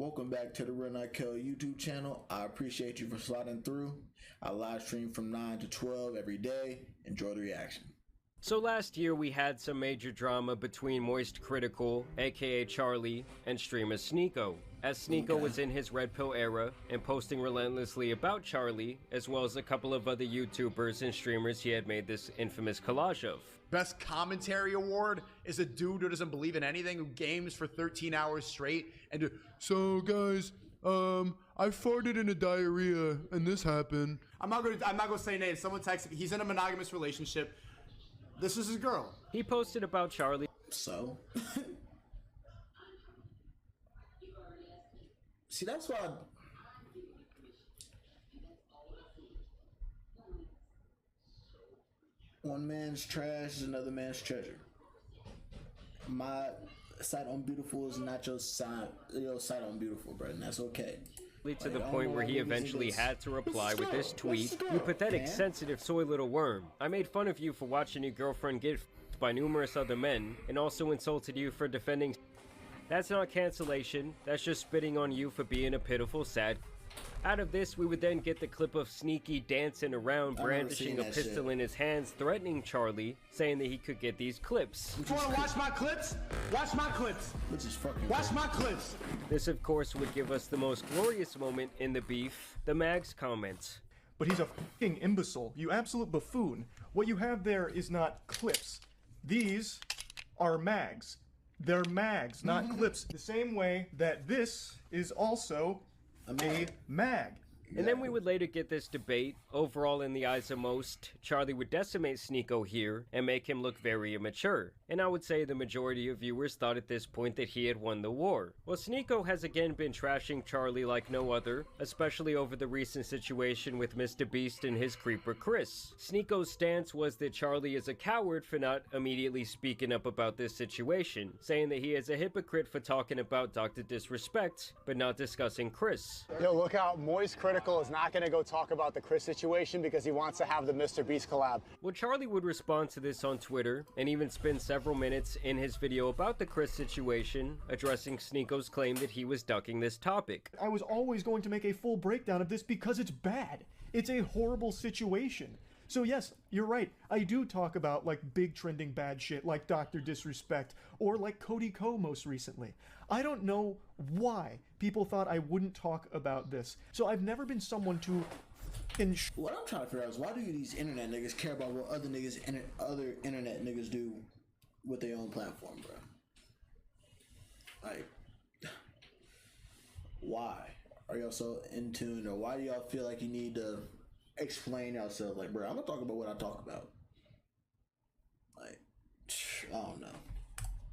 Welcome back to the Real Not Kill YouTube channel. I appreciate you for sliding through. I live stream from 9 to 12 every day. Enjoy the reaction. So last year we had some major drama between moistkritical, aka Charlie, and streamer Sneako, as Sneako was in his red pill era and posting relentlessly about Charlie, as well as a couple of other YouTubers and streamers he had made this infamous collage of. Best commentary award is a dude who doesn't believe in anything, who games for 13 hours straight and so guys, I farted in a diarrhea and this happened. I'm not gonna say names. Someone texted me. He's in a monogamous relationship. This is his girl. He posted about Charlie. So see, that's why one man's trash is another man's treasure. My sight on beautiful is not your sight on beautiful, bro, and that's okay. To the point where he eventually had to reply with this tweet: "You pathetic, sensitive, soy little worm. I made fun of you for watching your girlfriend get f***ed by numerous other men, and also insulted you for defending. That's not cancellation, that's just spitting on you for being a pitiful, sad." Out of this, we would then get the clip of Sneaky dancing around, brandishing a pistol in his hands, threatening Charlie, saying that he could get these clips. You wanna watch my clips? Watch my clips. Which is fucking watch my clips. This, of course, would give us the most glorious moment in the beef, the Mags comments. But he's a fucking imbecile, you absolute buffoon. What you have there is not clips. These are mags. They're mags, not clips. The same way that this is also a mag. And then we would later get this debate. Overall, in the eyes of most, Charlie would decimate Sneako here and make him look very immature. And I would say the majority of viewers thought at this point that he had won the war. Well, Sneako has again been trashing Charlie like no other, especially over the recent situation with Mr. Beast and his creeper Chris. Sneako's stance was that Charlie is a coward for not immediately speaking up about this situation, saying that he is a hypocrite for talking about Dr. Disrespect, but not discussing Chris. Yo, look out, moistkritical is not going to go talk about the Chris situation because he wants to have the Mr. Beast collab. Well, Charlie would respond to this on Twitter and even spend several minutes in his video about the Chris situation, addressing Sneako's claim that he was ducking this topic. I was always going to make a full breakdown of this because it's bad. It's a horrible situation. So yes, you're right. I do talk about like big trending bad shit like Dr. Disrespect or like Cody Ko most recently. I don't know why people thought I wouldn't talk about this. So I've never been someone to what I'm trying to figure out is why do these internet niggas care about what other internet niggas do with their own platform, bro? Like, why are y'all so in tune, or why do y'all feel like you need to explain yourself? Like, bro, I'm gonna talk about what I talk about. Like, I don't know.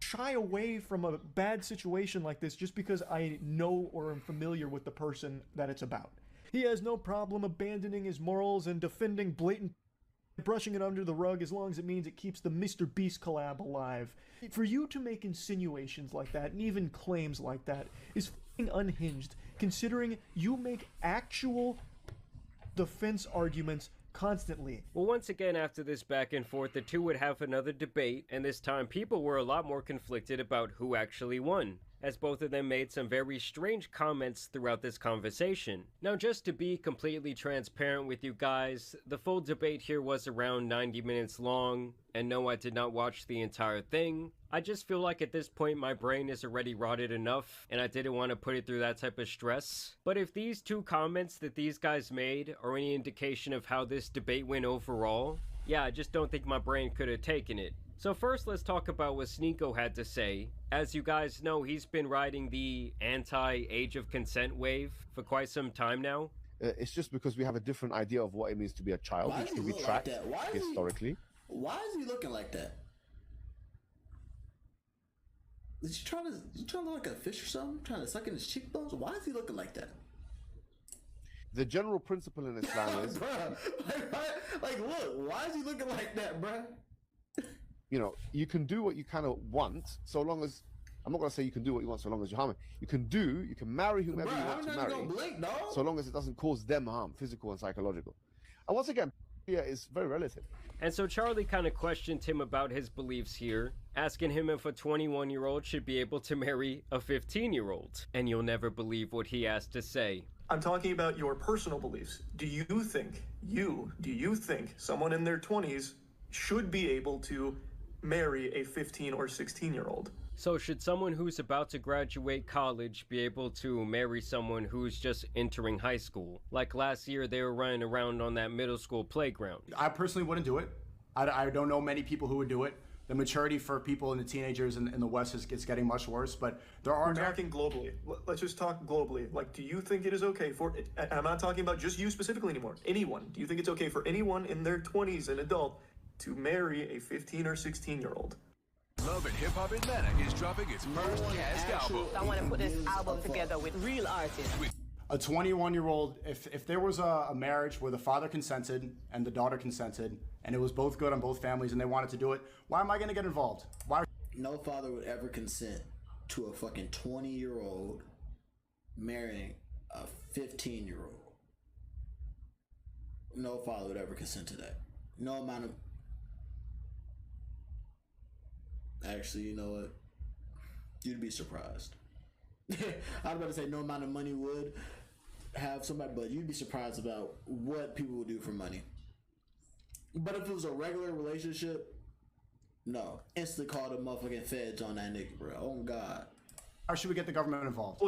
Shy away from a bad situation like this just because I know or am familiar with the person that it's about. He has no problem abandoning his morals and defending blatant brushing it under the rug as long as it means it keeps the Mr. Beast collab alive. For you to make insinuations like that and even claims like that is f***ing unhinged, considering you make actual defense arguments constantly. Well, once again, after this back and forth, the two would have another debate, and this time people were a lot more conflicted about who actually won, as both of them made some very strange comments throughout this conversation. Now, just to be completely transparent with you guys, the full debate here was around 90 minutes long, and no, I did not watch the entire thing. I just feel like at this point my brain is already rotted enough, and I didn't want to put it through that type of stress. But if these two comments that these guys made are any indication of how this debate went overall, yeah, I just don't think my brain could have taken it. So first, let's talk about what Sneako had to say. As you guys know, he's been riding the anti-age of consent wave for quite some time now. It's just because we have a different idea of what it means to be a child, which can be tracked historically. Why is he looking like that? Is he trying to look like a fish or something? Trying to suck in his cheekbones? Why is he looking like that? The general principle in Islam is... Bruh, like, look, why is he looking like that, bruh? You know, you can do what you kind of want, so long as... I'm not going to say you can do what you want so long as you harm it. You can marry whomever you want to marry, so long as it doesn't cause them harm, physical and psychological. And once again, Yeah, it's very relative. And so Charlie kind of questioned him about his beliefs here, asking him if a 21-year-old should be able to marry a 15-year-old. And you'll never believe what he asked to say. I'm talking about your personal beliefs. Do you think someone in their 20s should be able to marry a 15 or 16-year-old? So should someone who's about to graduate college be able to marry someone who's just entering high school? Like last year, they were running around on that middle school playground. I personally wouldn't do it. I don't know many people who would do it. The maturity for people and the teenagers in the West is getting much worse, but there are... We're talking globally. Let's just talk globally. Like, do you think it is okay for... And I'm not talking about just you specifically anymore. Anyone. Do you think it's okay for anyone in their 20s, an adult, to marry a 15 or 16-year-old? Love and Hip Hop Atlanta is dropping its first cast album. I want to put this album together with real artists. A 21-year-old, if there was a marriage where the father consented and the daughter consented, and it was both good on both families and they wanted to do it, why am I going to get involved? Why? No father would ever consent to a fucking 20-year-old marrying a 15-year-old. No father would ever consent to that. No amount of... Actually, you know what? You'd be surprised. I was about to say no amount of money would have somebody, but you'd be surprised about what people would do for money. But if it was a regular relationship, no. Instantly call the motherfucking feds on that nigga, bro. Oh, God. How should we get the government involved?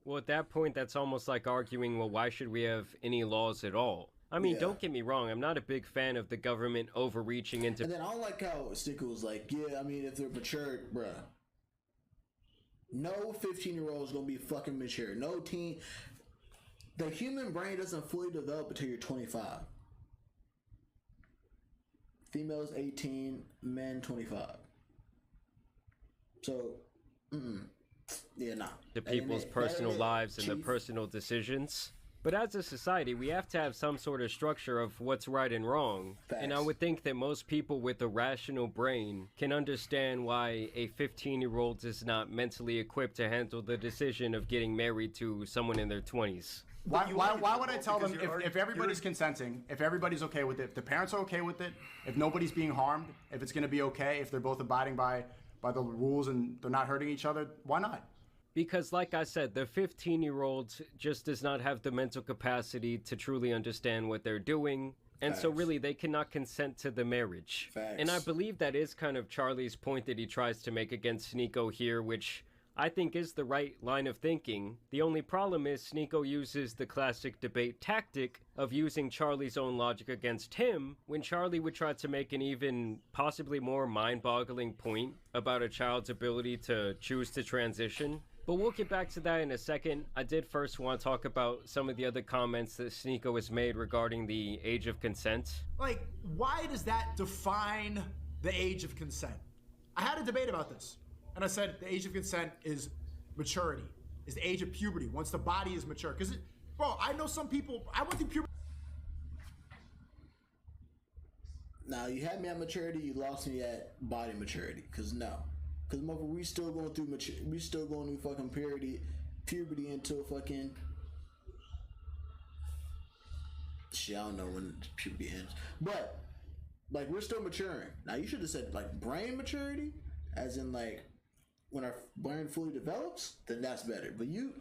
Well, at that point, that's almost like arguing, well, why should we have any laws at all? I mean, Don't get me wrong, I'm not a big fan of the government overreaching into... And then I don't like how Stickle was like, yeah, I mean, if they're mature, bruh. No 15-year-old is going to be fucking mature. No teen... The human brain doesn't fully develop until you're 25. Females 18, men 25. So, yeah, nah. To people's personal lives and their personal decisions. But as a society, we have to have some sort of structure of what's right and wrong. Facts. And I would think that most people with a rational brain can understand why a 15-year-old is not mentally equipped to handle the decision of getting married to someone in their 20s. Why would I tell them if everybody's consenting, if everybody's okay with it, if the parents are okay with it, if nobody's being harmed, if it's going to be okay, if they're both abiding by the rules and they're not hurting each other, why not? Because like I said, the 15-year-old just does not have the mental capacity to truly understand what they're doing. And so really they cannot consent to the marriage. Facts. And I believe that is kind of Charlie's point that he tries to make against Sneeko here, which I think is the right line of thinking. The only problem is Sneeko uses the classic debate tactic of using Charlie's own logic against him when Charlie would try to make an even possibly more mind-boggling point about a child's ability to choose to transition. But we'll get back to that in a second. I did first want to talk about some of the other comments that Sneeko has made regarding the age of consent. Like, why does that define the age of consent? I had a debate about this, and I said the age of consent is maturity, is the age of puberty, once the body is mature. Because, bro, I know some people, I went through puberty. Now, you had me at maturity, you lost me at body maturity. Because no. Because, motherfucker, we still going through fucking puberty until fucking... Shit, I don't know when puberty ends. But, like, we're still maturing. Now, you should have said, like, brain maturity, as in, like, when our brain fully develops, then that's better. But you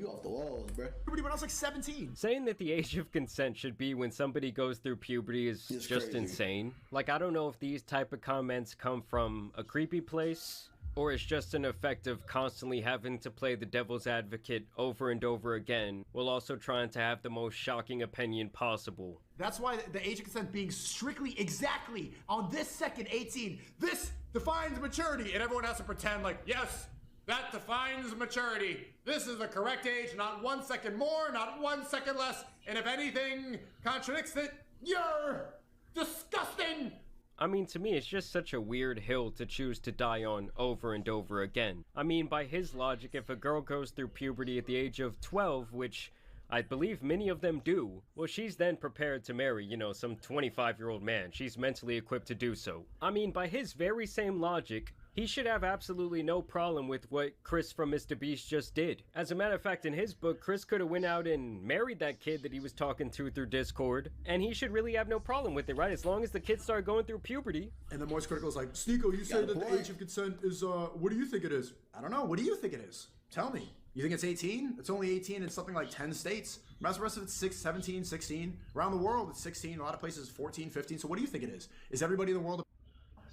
off the walls, bro. Puberty when I was like 17. Saying that the age of consent should be when somebody goes through puberty is It's just crazy. insane. Like, I don't know if these type of comments come from a creepy place, or it's just an effect of constantly having to play the devil's advocate over and over again, while also trying to have the most shocking opinion possible. That's why the age of consent being strictly exactly on this second 18, this defines maturity, and everyone has to pretend like, yes, that defines maturity. This is the correct age, not 1 second more, not 1 second less, and if anything contradicts it, you're disgusting. I mean, to me, it's just such a weird hill to choose to die on over and over again. I mean, by his logic, if a girl goes through puberty at the age of 12, which I believe many of them do, well, she's then prepared to marry, some 25-year-old man. She's mentally equipped to do so. I mean, by his very same logic, He should have absolutely no problem with what Chris from Mr. Beast just did. As a matter of fact, in his book, Chris could have went out and married that kid that he was talking to through Discord, and he should really have no problem with it, right? As long as the kid started going through puberty. And the Moist Critical is like, Sneeko, you say that the age of consent is, what do you think it is? I don't know. What do you think it is? Tell me. You think it's 18? It's only 18 in something like 10 states. The rest of it's 17, 16. Around the world, it's 16. A lot of places, 14, 15. So what do you think it is? Is everybody in the world...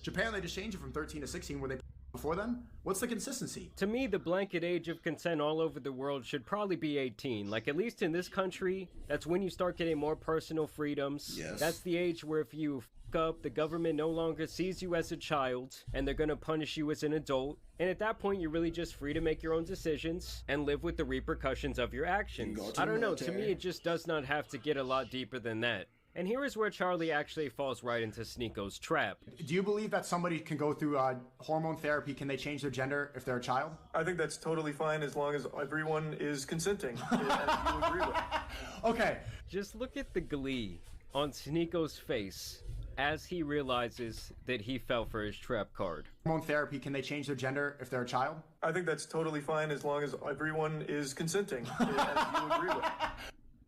Japan, they just changed it from 13 to 16. Were they before then? What's the consistency? To me, the blanket age of consent all over the world should probably be 18. Like, at least in this country, that's when you start getting more personal freedoms. Yes. That's the age where if you f*** up, the government no longer sees you as a child, and they're gonna punish you as an adult. And at that point, you're really just free to make your own decisions and live with the repercussions of your actions. I don't know, to me, it just does not have to get a lot deeper than that. And here is where Charlie actually falls right into Sneeko's trap. Do you believe that somebody can go through hormone therapy? Can they change their gender if they're a child? I think that's totally fine as long as everyone is consenting. And you agree with it. Okay. Just look at the glee on Sneeko's face as he realizes that he fell for his trap card. Hormone therapy, can they change their gender if they're a child? I think that's totally fine as long as everyone is consenting. And you agree with it.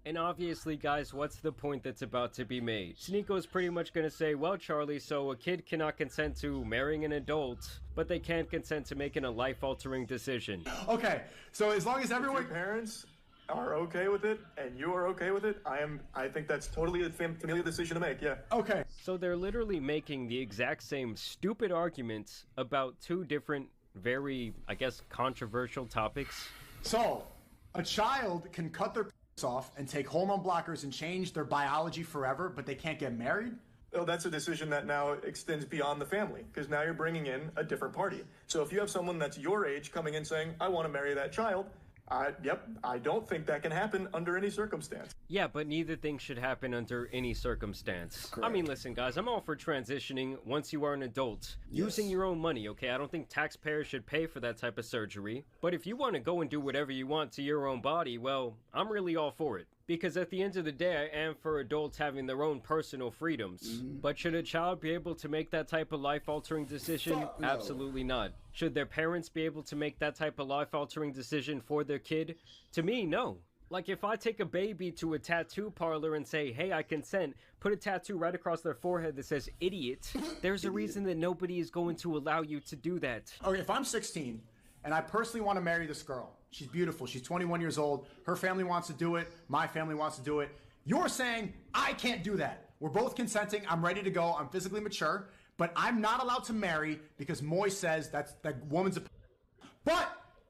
And obviously, guys, what's the point that's about to be made? Sneeko's pretty much gonna say, well, Charlie, so a kid cannot consent to marrying an adult, but they can't consent to making a life-altering decision. Okay, so as long as everyone... If your parents are okay with it, and you are okay with it, I think that's totally a familial decision to make, yeah. Okay. So they're literally making the exact same stupid arguments about two different, very, I guess, controversial topics. So, a child can cut their off and take hormone blockers and change their biology forever, but they can't get married? Oh, that's a decision that now extends beyond the family, because now you're bringing in a different party. So if you have someone that's your age coming in saying, I want to marry that child, I don't think that can happen under any circumstance. Yeah, but neither thing should happen under any circumstance. Correct. I mean, listen, guys, I'm all for transitioning once you are an adult. Yes. Using your own money, okay? I don't think taxpayers should pay for that type of surgery. But if you want to go and do whatever you want to your own body, well, I'm really all for it. Because at the end of the day, I am for adults having their own personal freedoms. Mm-hmm. But should a child be able to make that type of life-altering decision? Fuck no. Absolutely not. Should their parents be able to make that type of life-altering decision for their kid? To me, no. Like, if I take a baby to a tattoo parlor and say, hey, I consent, put a tattoo right across their forehead that says idiot, there's a reason that nobody is going to allow you to do that. Okay, if I'm 16 and I personally want to marry this girl, she's beautiful, she's 21 years old, her family wants to do it, my family wants to do it, you're saying I can't do that. We're both consenting, I'm ready to go, I'm physically mature, but I'm not allowed to marry because Moy says that woman's a... But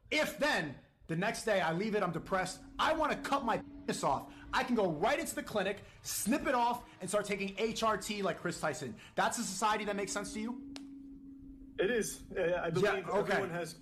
if then, the next day I leave it, I'm depressed, I want to cut my penis off, I can go right into the clinic, snip it off, and start taking HRT like Chris Tyson. That's a society that makes sense to you? It is. I believe everyone has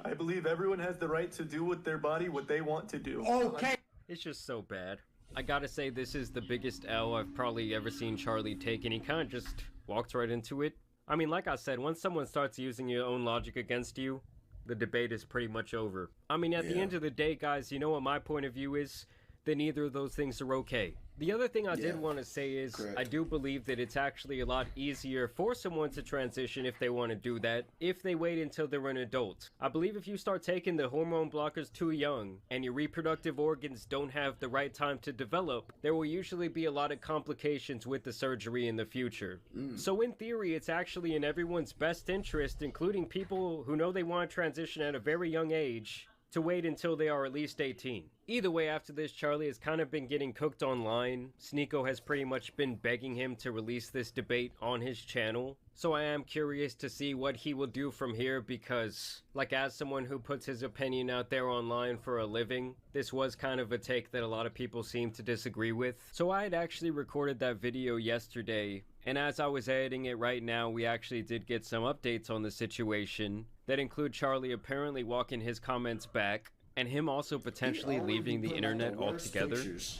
I believe everyone has the right to do with their body what they want to do. Okay. It's just so bad. I gotta say, this is the biggest L I've probably ever seen Charlie take, and he kind of just walked right into it. I mean, like I said, once someone starts using your own logic against you, the debate is pretty much over. I mean, at the end of the day, guys, you know what my point of view is? That neither of those things are okay. The other thing I did want to say is, I do believe that it's actually a lot easier for someone to transition if they want to do that, if they wait until they're an adult. I believe if you start taking the hormone blockers too young, and your reproductive organs don't have the right time to develop, there will usually be a lot of complications with the surgery in the future. So in theory, it's actually in everyone's best interest, including people who know they want to transition at a very young age, to wait until they are at least 18. Either way, after this, Charlie has kind of been getting cooked online. Sneeko has pretty much been begging him to release this debate on his channel. So I am curious to see what he will do from here because, like, as someone who puts his opinion out there online for a living, this was kind of a take that a lot of people seem to disagree with. So I had actually recorded that video yesterday, and as I was editing it right now, we actually did get some updates on the situation that include Charlie apparently walking his comments back, and him also potentially leaving the internet altogether.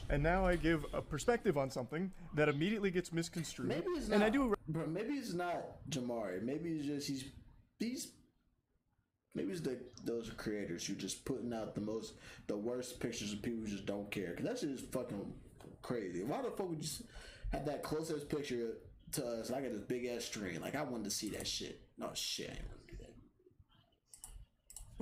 And now I give a perspective on something that immediately gets misconstrued. Maybe it's not, bro, maybe it's not Jamari. Maybe it's just maybe it's those creators who just putting out the worst pictures of people who just don't care. Cause that shit is fucking crazy. Why the fuck would you just have that closest picture to us? I got this big ass string. Like I wanted to see that shit. No shit, I ain't want to do that.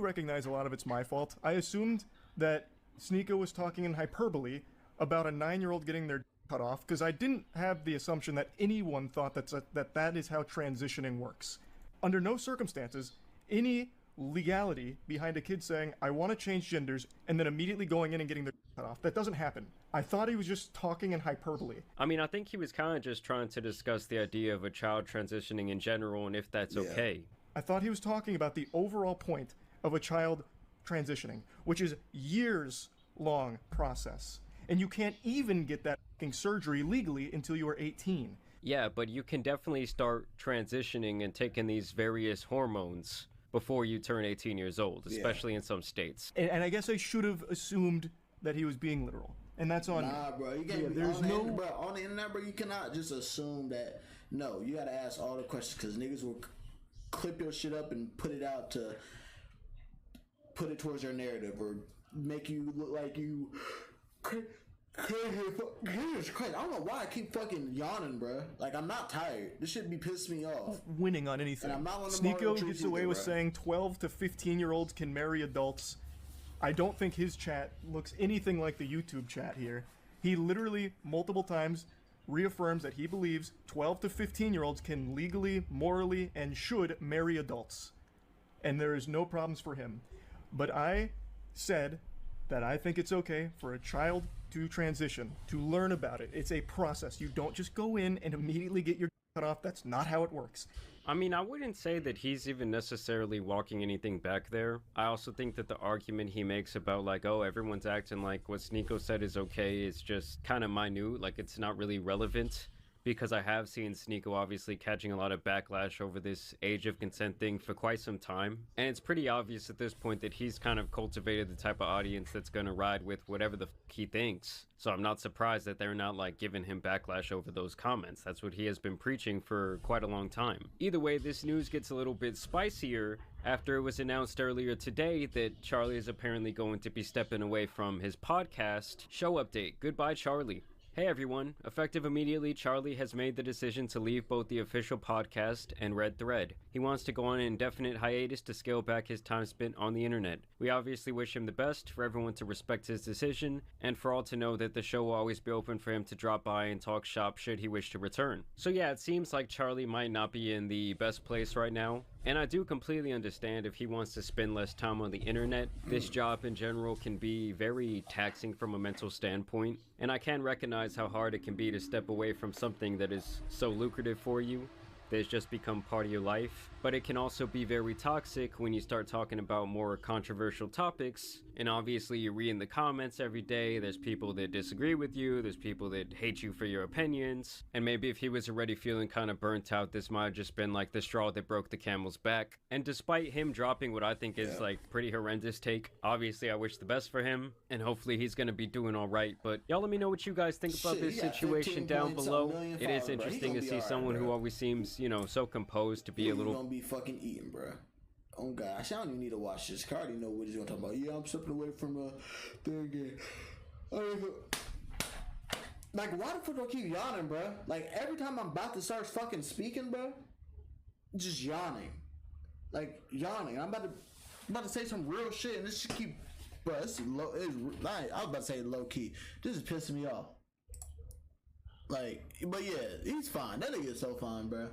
recognize a lot of it's my fault. I assumed that Sneeko was talking in hyperbole about a 9-year-old getting their cut off, because I didn't have the assumption that anyone thought that is how transitioning works. Under no circumstances, any legality behind a kid saying, I want to change genders, and then immediately going in and getting their cut off. That doesn't happen. I thought he was just talking in hyperbole. I mean, I think he was kind of just trying to discuss the idea of a child transitioning in general and if that's okay. I thought he was talking about the overall point of a child transitioning, which is years-long process. And you can't even get that fucking surgery legally until you are 18. Yeah, but you can definitely start transitioning and taking these various hormones before you turn 18 years old, especially in some states. And I guess I should have assumed that he was being literal. And that's on... Nah, bro. You can't there's no... on the internet, bro, you cannot just assume that... No, you gotta ask all the questions, because niggas will clip your shit up and put it out to... put it towards your narrative, or make you look like you... Jesus Christ, I don't know why I keep fucking yawning, bro. Like, I'm not tired. This shit be pissing me off. Winning on anything. And I'm not on the Sneeko gets away with saying 12 to 15-year-olds can marry adults. I don't think his chat looks anything like the YouTube chat here. He literally, multiple times, reaffirms that he believes 12 to 15-year-olds can legally, morally, and should marry adults. And there is no problems for him. But I said that I think it's okay for a child to transition, to learn about it. It's a process. You don't just go in and immediately get your cut off. That's not how it works. I mean, I wouldn't say that he's even necessarily walking anything back there. I also think that the argument he makes about, like, oh, everyone's acting like what Sneeko said is okay is just kind of minute. Like, it's not really relevant. Because I have seen Sneeko obviously catching a lot of backlash over this age of consent thing for quite some time. And it's pretty obvious at this point that he's kind of cultivated the type of audience that's going to ride with whatever the fuck he thinks. So I'm not surprised that they're not, like, giving him backlash over those comments. That's what he has been preaching for quite a long time. Either way, this news gets a little bit spicier after it was announced earlier today that Charlie is apparently going to be stepping away from his podcast. Show update. Goodbye, Charlie. Hey everyone, effective immediately, Charlie has made the decision to leave both the official podcast and Red Thread. He wants to go on an indefinite hiatus to scale back his time spent on the internet. We obviously wish him the best, for everyone to respect his decision, and for all to know that the show will always be open for him to drop by and talk shop should he wish to return. So yeah, it seems like Charlie might not be in the best place right now. And I do completely understand if he wants to spend less time on the internet. This job in general can be very taxing from a mental standpoint, and I can recognize how hard it can be to step away from something that is so lucrative for you, that has just become part of your life. But it can also be very toxic when you start talking about more controversial topics, and obviously you read in the comments every day, there's people that disagree with you, there's people that hate you for your opinions, and maybe if he was already feeling kind of burnt out, this might have just been like the straw that broke the camel's back. And despite him dropping what I think is like pretty horrendous take, obviously I wish the best for him, and hopefully he's gonna be doing alright. But y'all let me know what you guys think about this situation down below. It is interesting to see someone who always seems, you know, so composed to be a little... be fucking eating, bro. Oh gosh, I don't even need to watch this. I already know what he's gonna talk about. Yeah, I'm stepping away from the thing. Like, why the fuck do I keep yawning, bro? Like, every time I'm about to start fucking speaking, bro, just yawning. Like, yawning. I'm about to say some real shit, and this should keep, bro. This is low. I was about to say low key. This is pissing me off. Like, but yeah, he's fine. That nigga is so fine, bro.